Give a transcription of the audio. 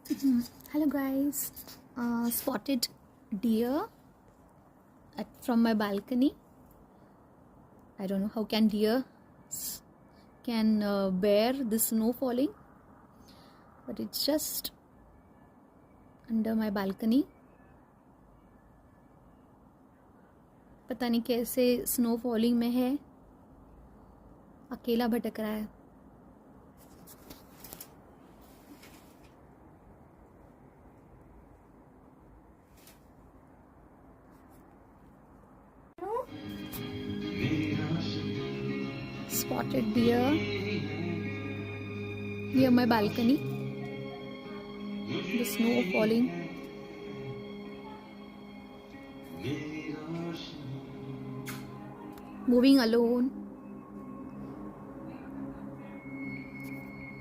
Hello guys, spotted deer from my balcony. I don't know how can deer can bear the snow falling, but it's just under my balcony. पता नहीं कैसे snow falling में है, अकेला भटक रहा है. Spotted deer near my balcony. The snow falling. Moving alone.